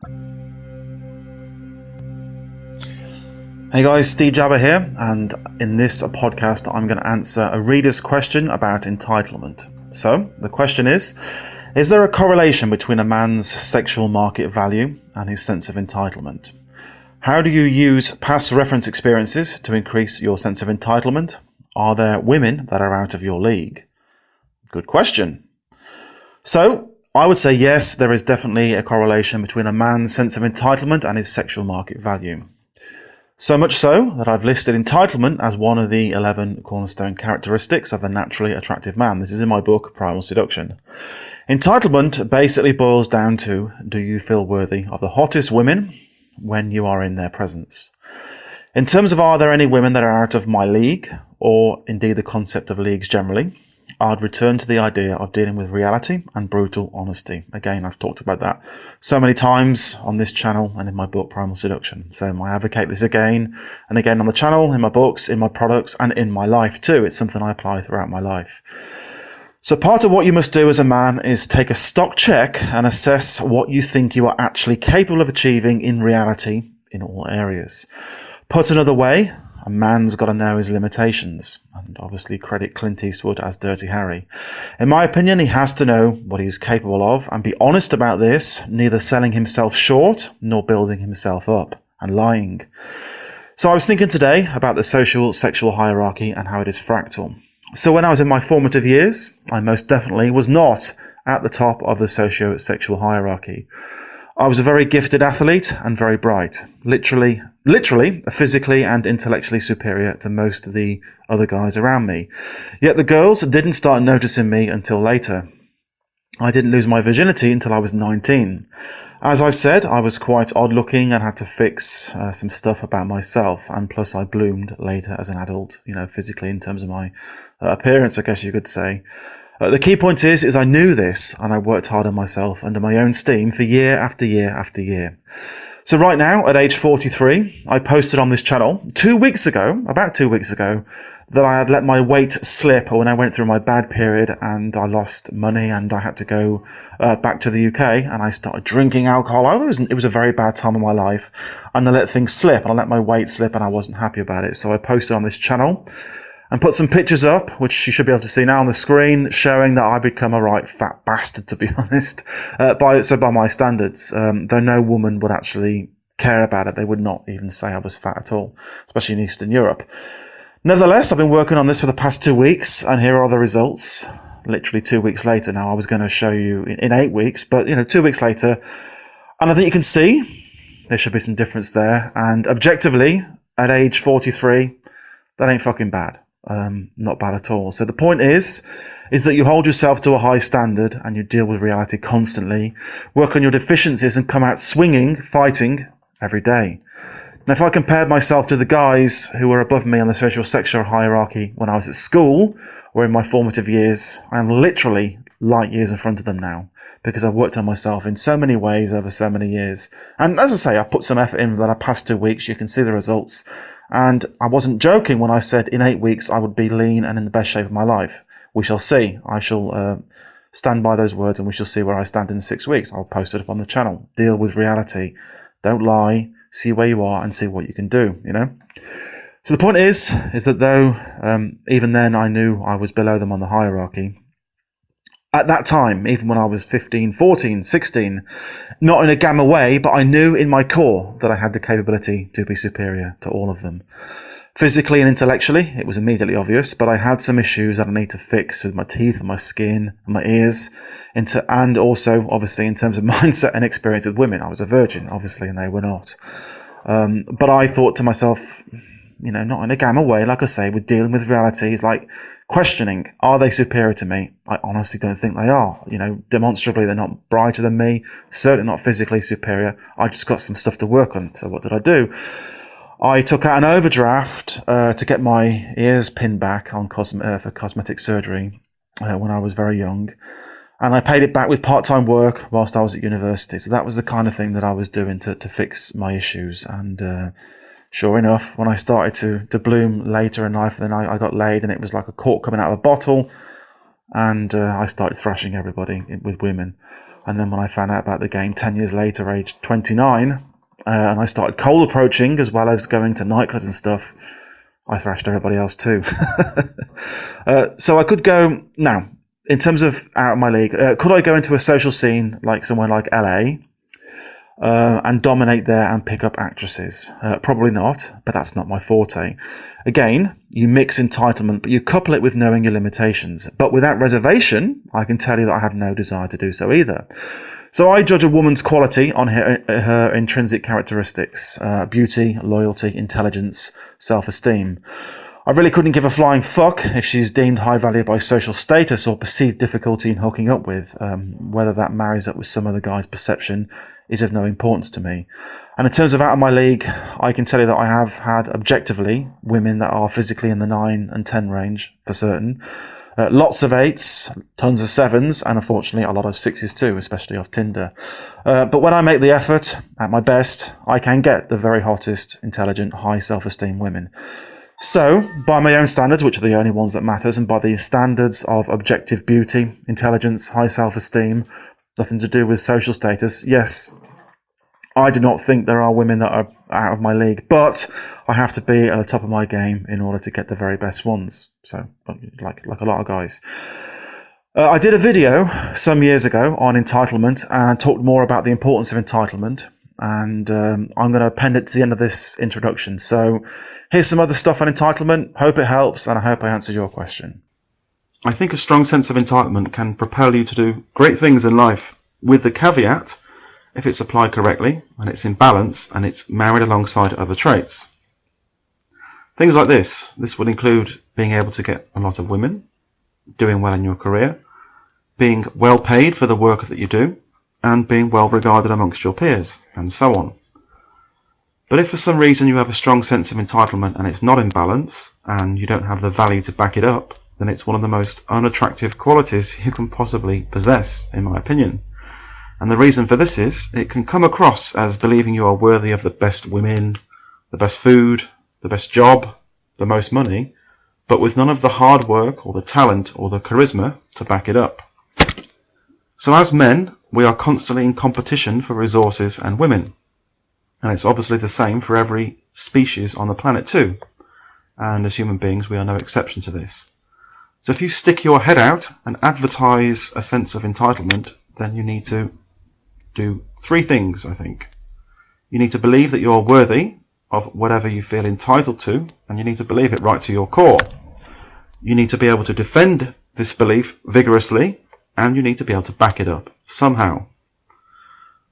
Hey guys, Steve Jabba here, and in this podcast I'm going to answer a reader's question about entitlement. So, the question is there a correlation between a man's sexual market value and his sense of entitlement? How do you use past reference experiences to increase your sense of entitlement? Are there women that are out of your league? Good question. So, I would say yes, there is definitely a correlation between a man's sense of entitlement and his sexual market value. So much so that I've listed entitlement as one of the 11 cornerstone characteristics of the naturally attractive man. This is in my book, Primal Seduction. Entitlement basically boils down to, do you feel worthy of the hottest women when you are in their presence? In terms of are there any women that are out of my league, or indeed the concept of leagues generally, I'd return to the idea of dealing with reality and brutal honesty. Again, I've talked about that so many times on this channel and in my book, Primal Seduction. So I advocate this again and again on the channel, in my books, in my products, and in my life too. It's something I apply throughout my life. So part of what you must do as a man is take a stock check and assess what you think you are actually capable of achieving in reality in all areas. Put another way, a man's got to know his limitations, and obviously credit Clint Eastwood as Dirty Harry. In my opinion, he has to know what he's capable of and be honest about this, neither selling himself short nor building himself up and lying. So I was thinking today about the social sexual hierarchy and how it is fractal. So when I was in my formative years, I most definitely was not at the top of the socio-sexual hierarchy. I was a very gifted athlete and very bright, literally physically and intellectually superior to most of the other guys around me. Yet the girls didn't start noticing me until later. I didn't lose my virginity until I was 19. As I said, I was quite odd looking and had to fix some stuff about myself, and plus I bloomed later as an adult, physically in terms of my appearance, I guess you could say. The key point is I knew this, and I worked hard on myself under my own steam for year after year after year. So right now, at age 43, I posted on this channel about 2 weeks ago, that I had let my weight slip when I went through my bad period and I lost money and I had to go back to the UK and I started drinking alcohol. It was a very bad time in my life, and I let things slip and I let my weight slip and I wasn't happy about it. So I posted on this channel and put some pictures up, which you should be able to see now on the screen, showing that I become a right fat bastard, to be honest, by my standards. Though no woman would actually care about it. They would not even say I was fat at all, especially in Eastern Europe. Nevertheless, I've been working on this for the past 2 weeks, and here are the results. Literally 2 weeks later now. I was going to show you in 8 weeks, but 2 weeks later, and I think you can see there should be some difference there. And objectively, at age 43, that ain't fucking bad. Not bad at all. So the point is that you hold yourself to a high standard and you deal with reality constantly, work on your deficiencies and come out swinging, fighting every day. Now, if I compared myself to the guys who were above me on the social sexual hierarchy when I was at school or in my formative years, I am literally light years in front of them now, because I've worked on myself in so many ways over so many years. And as I say, I've put some effort in that past 2 weeks. You can see the results. And I wasn't joking when I said in 8 weeks I would be lean and in the best shape of my life. We shall see. I shall stand by those words, and we shall see where I stand in 6 weeks. I'll post it up on the channel. Deal with reality. Don't lie. See where you are and see what you can do, So the point is that though even then I knew I was below them on the hierarchy, at that time, even when I was 15, 14, 16, not in a gamma way, but I knew in my core that I had the capability to be superior to all of them. Physically and intellectually, it was immediately obvious, but I had some issues that I need to fix with my teeth and my skin and my ears, and also, obviously, in terms of mindset and experience with women. I was a virgin, obviously, and they were not. But I thought to myself, not in a gamma way, like I say, with dealing with reality, is like questioning, are they superior to me? I honestly don't think they are. Demonstrably, they're not brighter than me, certainly not physically superior. I just got some stuff to work on. So what did I do? I took out an overdraft to get my ears pinned back on for cosmetic surgery when I was very young. And I paid it back with part-time work whilst I was at university. So that was the kind of thing that I was doing to fix my issues. And sure enough, when I started to bloom later in life, then I got laid, and it was like a cork coming out of a bottle. And I started thrashing everybody with women. And then when I found out about the game 10 years later, aged 29, and I started cold approaching as well as going to nightclubs and stuff, I thrashed everybody else too. So I could go, now, in terms of out of my league, could I go into a social scene like somewhere like LA and dominate there and pick up actresses? Probably not, but that's not my forte. Again, you mix entitlement, but you couple it with knowing your limitations. But without reservation, I can tell you that I have no desire to do so either. So I judge a woman's quality on her intrinsic characteristics: beauty, loyalty, intelligence, self-esteem. I really couldn't give a flying fuck if she's deemed high value by social status or perceived difficulty in hooking up with. Whether that marries up with some other guy's perception is of no importance to me. And in terms of out of my league, I can tell you that I have had objectively women that are physically in the 9 and 10 range for certain. Lots of 8s, tons of 7s, and unfortunately a lot of 6s too, especially off Tinder. But when I make the effort, at my best, I can get the very hottest, intelligent, high self-esteem women. So, by my own standards, which are the only ones that matters, and by the standards of objective beauty, intelligence, high self-esteem, nothing to do with social status, yes, I do not think there are women that are out of my league, but I have to be at the top of my game in order to get the very best ones. So, like a lot of guys. I did a video some years ago on entitlement and talked more about the importance of entitlement. And I'm going to append it to the end of this introduction. So here's some other stuff on entitlement. Hope it helps, and I hope I answered your question. I think a strong sense of entitlement can propel you to do great things in life, with the caveat, if it's applied correctly, and it's in balance, and it's married alongside other traits. Things like this. This would include being able to get a lot of women, doing well in your career, being well paid for the work that you do, and being well regarded amongst your peers, and so on. But if for some reason you have a strong sense of entitlement and it's not in balance, and you don't have the value to back it up, then it's one of the most unattractive qualities you can possibly possess, in my opinion. And the reason for this is, it can come across as believing you are worthy of the best women, the best food, the best job, the most money, but with none of the hard work or the talent or the charisma to back it up. So as men, we are constantly in competition for resources and women. And it's obviously the same for every species on the planet too. And as human beings, we are no exception to this. So if you stick your head out and advertise a sense of entitlement, then you need to do 3 things, I think. You need to believe that you're worthy of whatever you feel entitled to, and you need to believe it right to your core. You need to be able to defend this belief vigorously, and you need to be able to back it up somehow.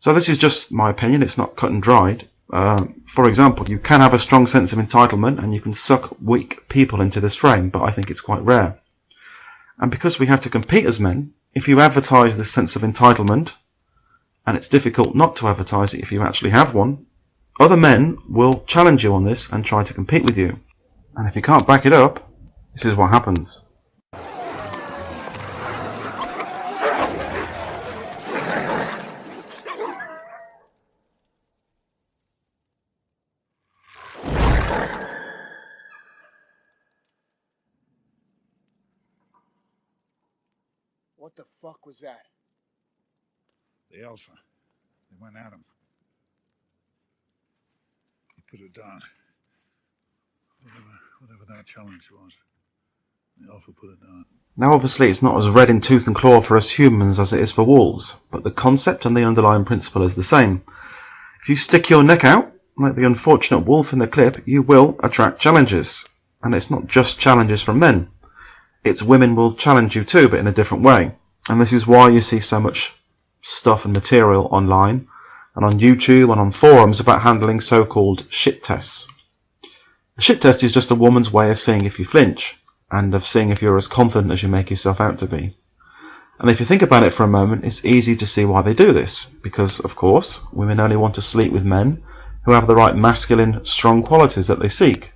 So this is just my opinion, it's not cut and dried. For example, you can have a strong sense of entitlement and you can suck weak people into this frame, but I think it's quite rare. And because we have to compete as men, if you advertise this sense of entitlement, and it's difficult not to advertise it if you actually have one, other men will challenge you on this and try to compete with you. And if you can't back it up, this is what happens. What the fuck was that? The Alpha. They went at him. He put it down. Whatever that challenge was. The Alpha put it down. Now obviously it's not as red in tooth and claw for us humans as it is for wolves, but the concept and the underlying principle is the same. If you stick your neck out, like the unfortunate wolf in the clip, you will attract challenges. And it's not just challenges from men. It's women will challenge you too, but in a different way. And this is why you see so much stuff and material online and on YouTube and on forums about handling so-called shit tests. A shit test is just a woman's way of seeing if you flinch and of seeing if you're as confident as you make yourself out to be. And if you think about it for a moment, it's easy to see why they do this, because of course women only want to sleep with men who have the right masculine, strong qualities that they seek.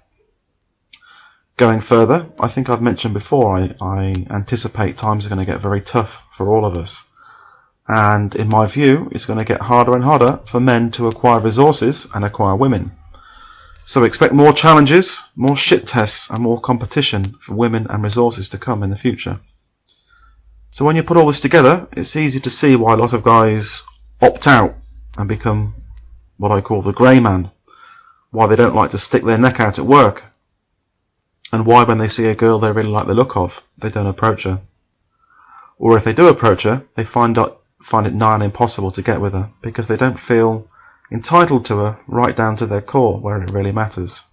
Going further, I think I've mentioned before, I anticipate times are going to get very tough for all of us. And in my view, it's going to get harder and harder for men to acquire resources and acquire women. So expect more challenges, more shit tests, and more competition for women and resources to come in the future. So when you put all this together, it's easy to see why a lot of guys opt out and become what I call the grey man, why they don't like to stick their neck out at work, and why when they see a girl they really like the look of, they don't approach her. Or if they do approach her, they find it nigh on impossible to get with her, because they don't feel entitled to her right down to their core, where it really matters.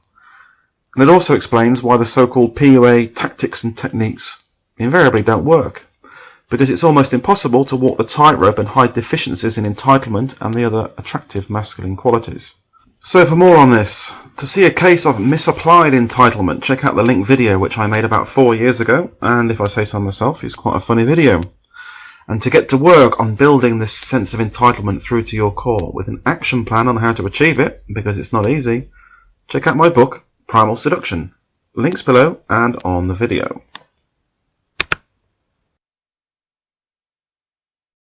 And it also explains why the so-called PUA tactics and techniques invariably don't work, because it's almost impossible to walk the tightrope and hide deficiencies in entitlement and the other attractive masculine qualities. So for more on this, to see a case of misapplied entitlement, check out the link video which I made about 4 years ago, and if I say so myself, it's quite a funny video. And to get to work on building this sense of entitlement through to your core with an action plan on how to achieve it, because it's not easy, check out my book, Primal Seduction. Links below and on the video.